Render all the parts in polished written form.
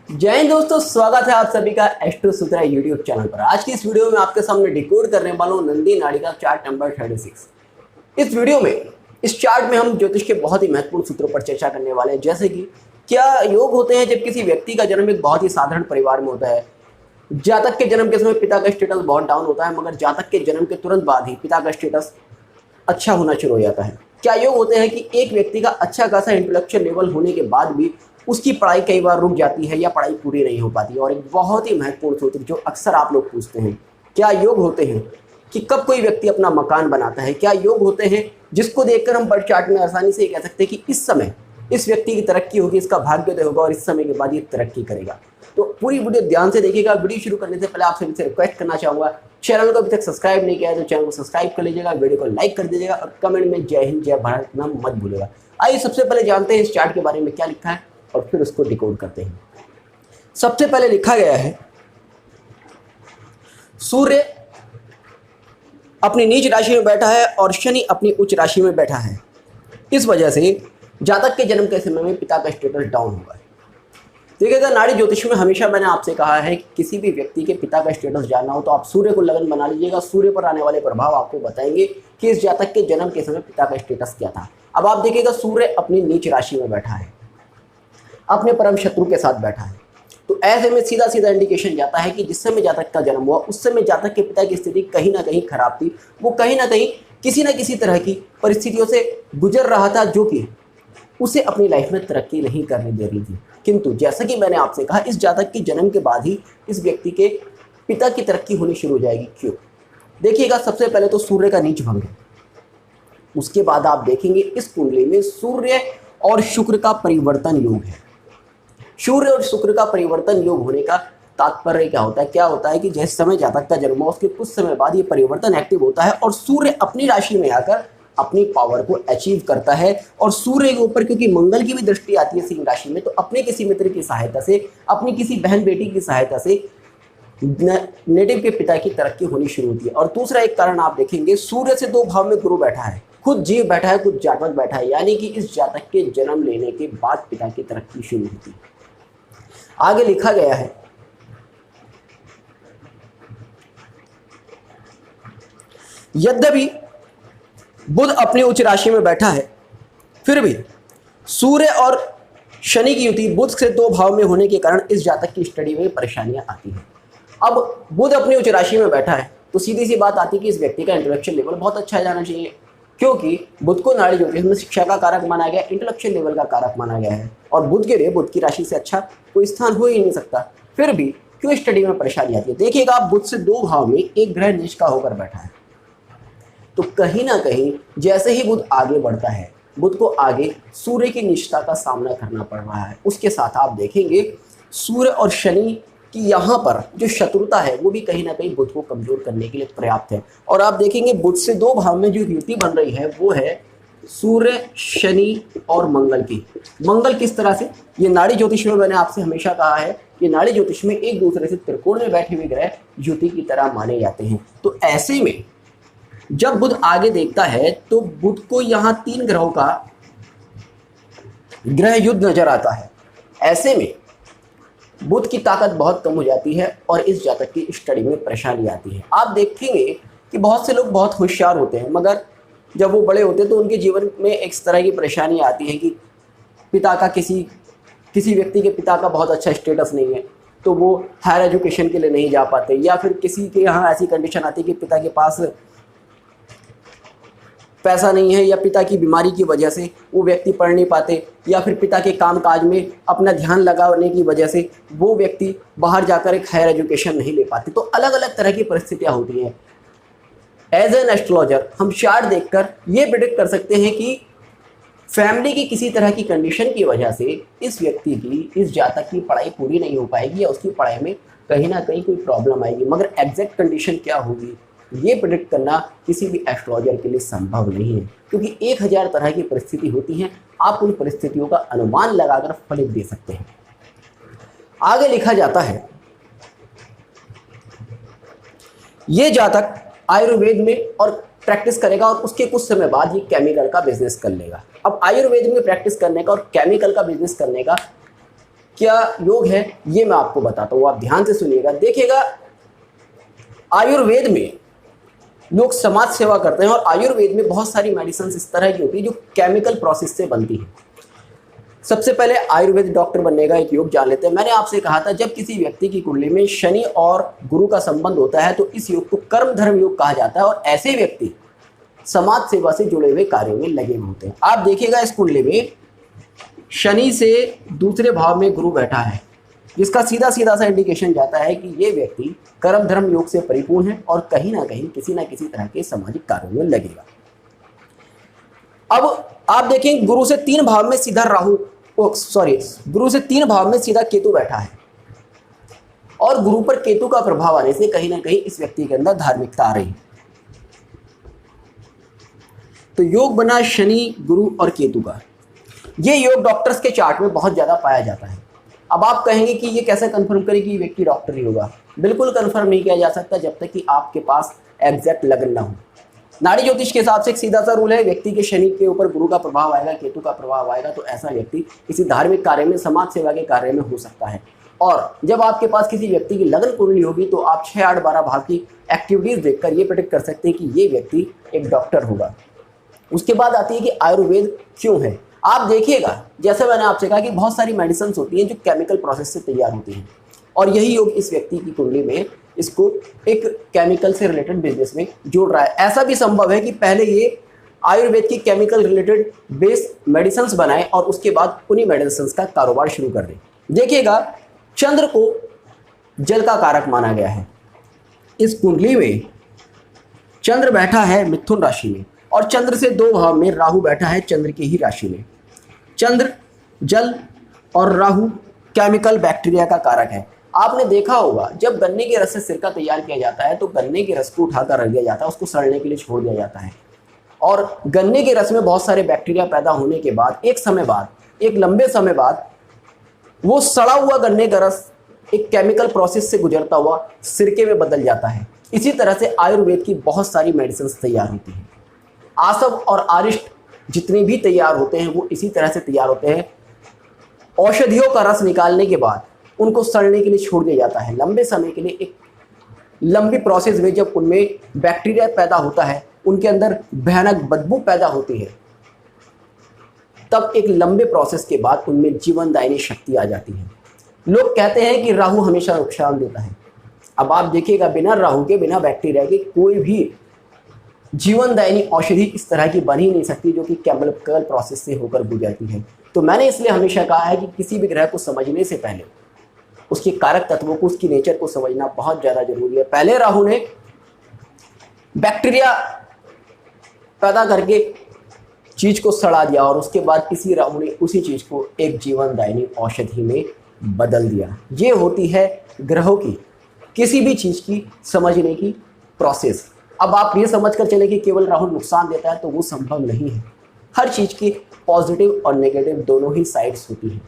जय हिंद दोस्तों, स्वागत है आप सभी का एस्ट्रो सूत्रा यूट्यूब चैनल पर। आज की इस वीडियो में आपके सामने डिकोड करने वाला हूं नंदी नाड़ी का चार्ट नंबर 36। इस वीडियो में इस चार्ट में हम ज्योतिष के बहुत ही महत्वपूर्ण सूत्रों पर चर्चा करने वाले हैं, जैसे कि क्या योग होते हैं जब किसी व्यक्ति का जन्म एक बहुत ही साधारण परिवार में होता है। जातक के जन्म के समय पिता का स्टेटस बहुत डाउन होता है, मगर जातक के जन्म के तुरंत बाद ही पिता का स्टेटस अच्छा होना शुरू हो जाता है। क्या योग होते हैं कि एक व्यक्ति का अच्छा खासा इंटेलेक्चुअल लेवल होने के बाद भी उसकी पढ़ाई कई बार रुक जाती है या पढ़ाई पूरी नहीं हो पाती। और एक बहुत ही महत्वपूर्ण सूत्र जो अक्सर आप लोग पूछते हैं, क्या योग होते हैं कि कब कोई व्यक्ति अपना मकान बनाता है। क्या योग होते हैं जिसको देखकर हम बर्थ चार्ट में आसानी से कह सकते हैं कि इस समय इस व्यक्ति की तरक्की होगी, इसका भाग्योदय होगा और इस समय के बाद ये तरक्की करेगा। तो पूरी वीडियो ध्यान से देखिएगा। वीडियो शुरू करने से पहले आपसे रिक्वेस्ट करना चाहूंगा, चैनल को अभी तक सब्सक्राइब नहीं किया है तो चैनल को सब्सक्राइब कर लीजिएगा, वीडियो को लाइक कर दीजिएगा और कमेंट में जय हिंद जय भारत नाम मत भूलिएगा। आइए सबसे पहले जानते हैं इस चार्ट के बारे में क्या लिखा है और फिर उसको डिकोड करते हैं। सबसे पहले लिखा गया है सूर्य अपनी नीच राशि में बैठा है और शनि अपनी उच्च राशि में बैठा है। इस वजह से जातक के जन्म के समय में पिता का स्टेटस डाउन होगा। देखिएगा, नाड़ी ज्योतिष में हमेशा मैंने आपसे कहा है कि किसी भी व्यक्ति के पिता का स्टेटस जानना हो तो आप सूर्य को लगन बना लीजिएगा। सूर्य पर आने वाले प्रभाव आपको बताएंगे कि इस जातक के जन्म के समय पिता का स्टेटस क्या था। अब आप देखिएगा, सूर्य अपनी नीच राशि में बैठा है, अपने परम शत्रु के साथ बैठा है। तो ऐसे में सीधा सीधा इंडिकेशन जाता है कि जिस समय जातक का जन्म हुआ उस समय जातक के पिता की स्थिति कहीं ना कहीं खराब थी। वो कहीं ना कहीं किसी न किसी तरह की परिस्थितियों से गुजर रहा था जो कि उसे अपनी लाइफ में तरक्की नहीं करने दे रही थी। किंतु जैसा कि मैंने आपसे कहा, इस जातक के जन्म के बाद ही इस व्यक्ति के पिता की तरक्की होनी शुरू हो जाएगी। क्यों? देखिएगा, सबसे पहले तो सूर्य का नीच भंग है। उसके बाद आप देखेंगे इस कुंडली में सूर्य और शुक्र का परिवर्तन योग है। सूर्य और शुक्र का परिवर्तन योग होने का तात्पर्य क्या होता है? क्या होता है कि जिस समय जातक का जन्म हुआ उसके कुछ समय बाद ये परिवर्तन एक्टिव होता है और सूर्य अपनी राशि में आकर अपनी पावर को अचीव करता है। और सूर्य के ऊपर क्योंकि मंगल की भी दृष्टि आती है सिंह राशि में, तो अपने किसी मित्र की सहायता से, अपनी किसी बहन बेटी की सहायता से नेटिव के पिता की तरक्की होनी शुरू होती है। और दूसरा एक कारण आप देखेंगे, सूर्य से 2 भाव में गुरु बैठा है, खुद जीव बैठा है, खुद जातक बैठा है, यानी कि इस जातक के जन्म लेने के बाद पिता की तरक्की शुरू होती है। आगे लिखा गया है, यद्यपि बुध अपनी उच्च राशि में बैठा है, फिर भी सूर्य और शनि की युति बुध से 2 भाव में होने के कारण इस जातक की स्टडी में परेशानियां आती हैं। अब बुध अपनी उच्च राशि में बैठा है तो सीधी सी बात आती है कि इस व्यक्ति का इंटेलेक्चुअल लेवल बहुत अच्छा जाना चाहिए, क्योंकि बुध को नाड़ी ज्योतिष में शिक्षा का कारक माना गया, इंटेलेक्चुअल लेवल का कारक माना गया है। और बुध के लिए बुध की राशि से अच्छा कोई स्थान हो ही नहीं सकता। फिर भी क्यों स्टडी में परेशानी आती है? देखिएगा, आप बुध से 2 भाव में एक ग्रह नीच का होकर बैठा है, तो कहीं ना कहीं जैसे ही बुध आगे बढ़ता है, बुध को आगे सूर्य की निष्ठा का सामना करना पड़ रहा है। उसके साथ आप देखेंगे सूर्य और शनि की यहाँ पर जो शत्रुता है वो भी कहीं ना कहीं बुध को कमजोर करने के लिए पर्याप्त है। और आप देखेंगे बुध से 2 भाव में जो युति बन रही है वो है सूर्य, शनि और मंगल की। मंगल किस तरह से? ये नाड़ी ज्योतिष में मैंने आपसे हमेशा कहा है कि नाड़ी ज्योतिष में एक दूसरे से त्रिकोण में बैठे हुए ग्रह युति की तरह माने जाते हैं। तो ऐसे में जब बुध आगे देखता है तो बुध को यहां 3 ग्रहों का ग्रह युद्ध नजर आता है। ऐसे में बुध की ताकत बहुत कम हो जाती है और इस जातक की स्टडी में परेशानी आती है। आप देखेंगे कि बहुत से लोग बहुत होशियार होते हैं, मगर जब वो बड़े होते हैं तो उनके जीवन में एक तरह की परेशानी आती है कि पिता का किसी व्यक्ति के पिता का बहुत अच्छा स्टेटस नहीं है तो वो हायर एजुकेशन के लिए नहीं जा पाते, या फिर किसी के यहाँ ऐसी कंडीशन आती है कि पिता के पास पैसा नहीं है या पिता की बीमारी की वजह से वो व्यक्ति पढ़ नहीं पाते, या फिर पिता के कामकाज में अपना ध्यान लगाने की वजह से वो व्यक्ति बाहर जाकर एक हायर एजुकेशन नहीं ले पाते। तो अलग अलग तरह की परिस्थितियां होती हैं। एज एन एस्ट्रोलॉजर हम चार्ट देखकर ये प्रेडिक्ट कर सकते हैं कि फैमिली की किसी तरह की कंडीशन की वजह से इस व्यक्ति की, इस जातक की पढ़ाई पूरी नहीं हो पाएगी या उसकी पढ़ाई में कहीं ना कहीं कोई प्रॉब्लम आएगी। मगर एग्जैक्ट कंडीशन क्या होगी ये प्रेडिक्ट करना किसी भी एस्ट्रोलॉजर के लिए संभव नहीं है, क्योंकि 1000 तरह की परिस्थिति होती हैं। आप उन परिस्थितियों का अनुमान लगाकर फलित दे सकते हैं। आगे लिखा जाता है, ये जातक आयुर्वेद में और प्रैक्टिस करेगा और उसके कुछ समय बाद ये केमिकल का बिजनेस कर लेगा। अब आयुर्वेद में प्रैक्टिस करने का और केमिकल का बिजनेस करने का क्या योग है ये मैं आपको बताता हूँ, आप ध्यान से सुनिएगा। देखिएगा, आयुर्वेद में लोग समाज सेवा करते हैं और आयुर्वेद में बहुत सारी मेडिसिन इस तरह की होती है जो केमिकल प्रोसेस से बनती है। सबसे पहले आयुर्वेद डॉक्टर बनने का एक योग जान लेते हैं। मैंने आपसे कहा था जब किसी व्यक्ति की कुंडली में शनि और गुरु का संबंध होता है तो इस योग को कर्म धर्म योग कहा जाता है और ऐसे व्यक्ति समाज सेवा से जुड़े हुए कार्यों में लगे हुए होते हैं। आप देखिएगा, इस कुंडली में शनि से दूसरे भाव में गुरु बैठा है, जिसका सीधा सीधा सा इंडिकेशन जाता है कि ये व्यक्ति कर्म धर्म योग से परिपूर्ण है और कहीं ना कहीं किसी ना किसी तरह के सामाजिक कार्यों में लगेगा। अब आप देखें, गुरु से 3 भाव में सीधा गुरु से 3 भाव में सीधा केतु बैठा है और गुरु पर केतु का प्रभाव आने से कहीं ना कहीं इस व्यक्ति के अंदर धार्मिकता आ रही है। तो योग बना शनि गुरु और केतु का। ये योग डॉक्टर्स के चार्ट में बहुत ज्यादा पाया जाता है। अब आप कहेंगे कि ये कैसे कंफर्म करें कि व्यक्ति डॉक्टर ही होगा? बिल्कुल कंफर्म नहीं किया जा सकता जब तक कि आपके पास एग्जैक्ट लगन ना हो। नाड़ी ज्योतिष के हिसाब से एक सीधा सा रूल है, व्यक्ति के शनि के ऊपर गुरु का प्रभाव आएगा, केतु का प्रभाव आएगा तो ऐसा व्यक्ति किसी धार्मिक कार्य में, समाज सेवा के कार्य में हो सकता है। और जब आपके पास किसी व्यक्ति की लगन कुंडली होगी तो आप 6, 8, 12 भाव की एक्टिविटीज देखकर ये प्रेडिक्ट कर सकते हैं कि ये व्यक्ति एक डॉक्टर होगा। उसके बाद आती है कि आयुर्वेद क्यों है। आप देखिएगा, जैसे मैंने आपसे कहा कि बहुत सारी मेडिसिन होती हैं जो केमिकल प्रोसेस से तैयार होती हैं और यही योग इस व्यक्ति की कुंडली में इसको एक केमिकल से रिलेटेड बिजनेस में जोड़ रहा है। ऐसा भी संभव है कि पहले ये आयुर्वेद की केमिकल रिलेटेड बेस मेडिसिन बनाए और उसके बाद उन्हीं मेडिसिन का कारोबार शुरू कर दे। देखिएगा, चंद्र को जल का कारक माना गया है। इस कुंडली में चंद्र बैठा है मिथुन राशि में और चंद्र से 2 भाव में राहु बैठा है चंद्र की ही राशि में। चंद्र जल और राहु केमिकल बैक्टीरिया का कारक है। आपने देखा होगा जब गन्ने के रस से सिरका तैयार किया जाता है तो गन्ने के रस को उठाकर रख दिया जाता है, उसको सड़ने के लिए छोड़ दिया जाता है और गन्ने के रस में बहुत सारे बैक्टीरिया पैदा होने के बाद एक लंबे समय बाद वो सड़ा हुआ गन्ने का रस एक केमिकल प्रोसेस से गुजरता हुआ सिरके में बदल जाता है। इसी तरह से आयुर्वेद की बहुत सारी मेडिसिन तैयार होती हैं। आसव और आरिष्ट जितने भी तैयार होते हैं वो इसी तरह से तैयार होते हैं। औषधियों का रस निकालने के बाद उनको सड़ने के लिए छोड़ दिया जाता है लंबे समय के लिए। एक लंबी प्रोसेस में जब उनमें बैक्टीरिया पैदा होता है, उनके अंदर भयानक बदबू पैदा होती है, तब एक लंबे प्रोसेस के बाद उनमें जीवनदायिनी शक्ति आ जाती है। लोग कहते हैं कि राहु हमेशा नुकसान देता है। अब आप देखिएगा, बिना राहु के, बिना बैक्टीरिया के कोई भी जीवनदायिनी औषधि इस तरह की बन ही नहीं सकती जो कि केमिकल प्रोसेस से होकर गुजरती है। तो मैंने इसलिए हमेशा कहा है कि किसी भी ग्रह को समझने से पहले उसके कारक तत्वों को, उसकी नेचर को समझना बहुत ज़्यादा जरूरी है। पहले राहु ने बैक्टीरिया पैदा करके चीज को सड़ा दिया और उसके बाद किसी राहु ने उसी चीज को एक जीवनदायिनी औषधि में बदल दिया। ये होती है ग्रहों की किसी भी चीज की समझने की प्रोसेस। अब आप ये समझ कर चले कि केवल राहु नुकसान देता है तो वो संभव नहीं है। हर चीज की पॉजिटिव और नेगेटिव दोनों ही साइड्स होती हैं।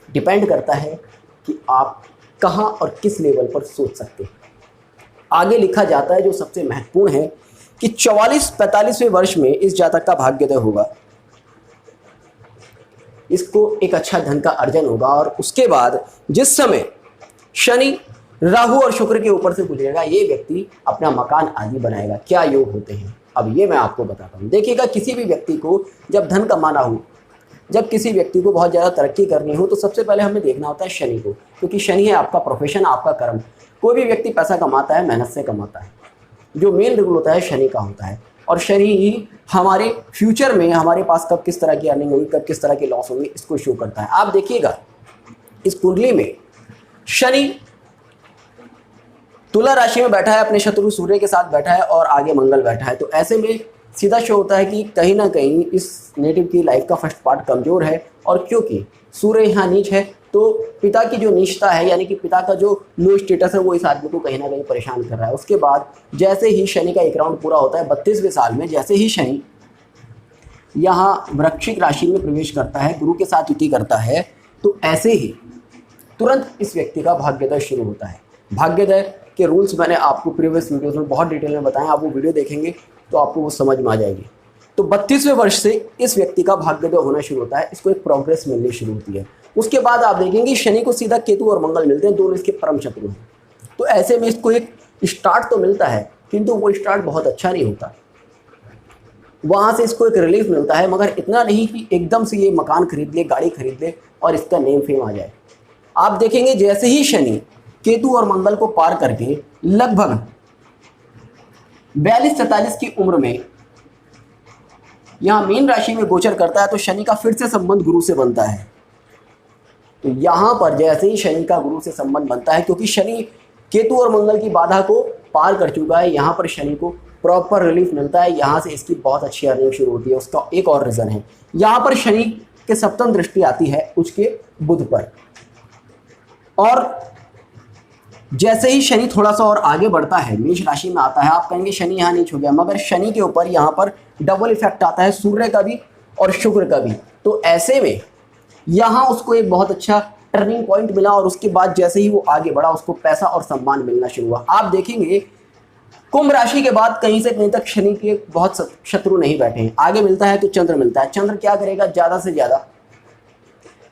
डिपेंड करता है कि आप कहाँ और किस लेवल पर सोच सकते हैं। आगे लिखा जाता है जो सबसे महत्वपूर्ण है कि 44-45वें वर्ष में इस जातक का भाग्योदय होगा, इसको एक अच्छा धन का अर्जन होगा और उसके बाद जिस समय शनि राहु और शुक्र के ऊपर से गुजरेगा ये व्यक्ति अपना मकान आदि बनाएगा। क्या योग होते हैं अब ये मैं आपको बताता हूँ। देखिएगा, किसी भी व्यक्ति को जब धन कमाना हो, जब किसी व्यक्ति को बहुत ज़्यादा तरक्की करनी हो तो सबसे पहले हमें देखना होता है शनि को, क्योंकि शनि है आपका प्रोफेशन, आपका कर्म। कोई भी व्यक्ति पैसा कमाता है मेहनत से कमाता है। जो मेन रूल होता है शनि का होता है और शनि ही हमारे फ्यूचर में हमारे पास कब किस तरह की अर्निंग होगी, कब किस तरह की लॉस होगी, इसको शो करता है। आप देखिएगा, इस कुंडली में शनि तुला राशि में बैठा है, अपने शत्रु सूर्य के साथ बैठा है और आगे मंगल बैठा है। तो ऐसे में सीधा शो होता है कि कहीं ना कहीं इस नेटिव की लाइफ का फर्स्ट पार्ट कमजोर है और क्योंकि सूर्य यहाँ नीच है तो पिता की जो नीचता है यानी कि पिता का जो लो स्टेटस है वो इस आदमी को कहीं ना कहीं परेशान कर रहा है। उसके बाद जैसे ही शनि का एक राउंड पूरा होता है 32वें साल में, जैसे ही शनि यहाँ वृश्चिक राशि में प्रवेश करता है, गुरु के साथ युति करता है, तो ऐसे ही तुरंत इस व्यक्ति का भाग्योदय शुरू होता है। भाग्योदय के रूल्स मैंने आपको प्रीवियस वीडियोस में बहुत डिटेल में बताया, आप वो वीडियो देखेंगे तो आपको वो समझ में आ जाएगी। तो 32वें वर्ष से इस व्यक्ति का भाग्योदय होना शुरू होता है, इसको एक प्रोग्रेस मिलनी शुरू होती है। उसके बाद आप देखेंगे शनि को सीधा केतु और मंगल मिलते हैं, दोनों इसके परम शत्रु हैं। तो ऐसे में इसको एक स्टार्ट तो मिलता है, किंतु वो स्टार्ट बहुत अच्छा नहीं होता। वहाँ से इसको एक रिलीफ मिलता है, मगर इतना नहीं कि एकदम से ये मकान खरीद ले, गाड़ी खरीद ले और इसका नेम फेम आ जाए। आप देखेंगे जैसे ही शनि केतु और मंगल को पार करके लगभग 42-43 की उम्र में यहाँ मीन राशि में गोचर करता है, तो शनि का फिर से संबंध गुरु से बनता है। तो यहाँ पर जैसे ही शनि का गुरु से संबंध बनता है, क्योंकि शनि केतु और मंगल की बाधा को पार कर चुका है, यहाँ पर शनि को प्रॉपर रिलीफ मिलता है, यहाँ से इसकी बहुत अच्छी अर्निंग शुरू होती है। उसका एक और रीज़न है, यहाँ पर शनि के सप्तम दृष्टि आती है उसके बुध पर, और जैसे ही शनि थोड़ा सा और आगे बढ़ता है, मेष राशि में आता है, आप कहेंगे शनि यहाँ नीच हो गया, मगर शनि के ऊपर यहाँ पर डबल इफेक्ट आता है, सूर्य का भी और शुक्र का भी। तो ऐसे में यहाँ उसको एक बहुत अच्छा टर्निंग पॉइंट मिला, और उसके बाद जैसे ही वो आगे बढ़ा उसको पैसा और सम्मान मिलना शुरू हुआ। आप देखेंगे कुंभ राशि के बाद कहीं से कहीं तक शनि के बहुत शत्रु नहीं बैठे हैं। आगे मिलता है तो चंद्र मिलता है। चंद्र क्या करेगा, ज़्यादा से ज़्यादा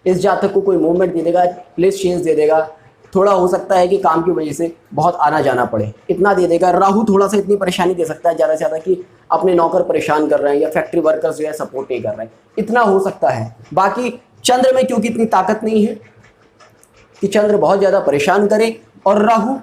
इस जातक को कोई मूवमेंट दे देगा, प्लेस चेंज दे देगा, थोड़ा हो सकता है कि काम की वजह से बहुत आना जाना पड़े, इतना दे देगा। राहु थोड़ा सा इतनी परेशानी दे सकता है ज़्यादा से ज़्यादा कि अपने नौकर परेशान कर रहे हैं या फैक्ट्री वर्कर्स जो है सपोर्ट नहीं कर रहे हैं, इतना हो सकता है। बाकी चंद्र में क्योंकि इतनी ताकत नहीं है कि चंद्र बहुत ज़्यादा परेशान करे, और राहु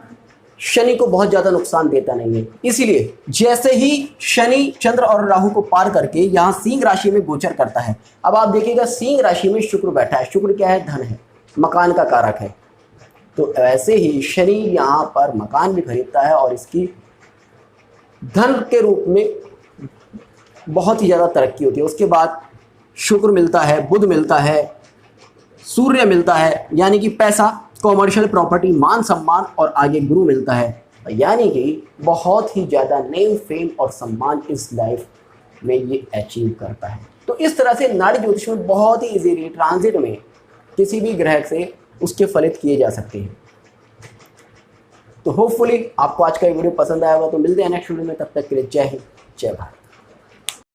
शनि को बहुत ज़्यादा नुकसान देता नहीं है। इसीलिए जैसे ही शनि चंद्र और राहु को पार करके यहाँ सिंह राशि में गोचर करता है, अब आप देखिएगा सिंह राशि में शुक्र बैठा है। शुक्र क्या है, धन है, मकान का कारक है। तो ऐसे ही शनि यहाँ पर मकान भी खरीदता है और इसकी धन के रूप में बहुत ही ज़्यादा तरक्की होती है। उसके बाद शुक्र मिलता है, बुध मिलता है, सूर्य मिलता है, यानी कि पैसा, कॉमर्शियल प्रॉपर्टी, मान सम्मान, और आगे गुरु मिलता है, यानी कि बहुत ही ज़्यादा नेम फेम और सम्मान इस लाइफ में ये अचीव करता है। तो इस तरह से नाड़ी ज्योतिष में बहुत ही इजीली ट्रांजिट में किसी भी ग्रह से उसके फलित किए जा सकते हैं। तो होपफुली आपको आज का ये वीडियो पसंद आया होगा। तो मिलते हैं नेक्स्ट वीडियो में, तब तक के लिए जय हिंद, जय भारत।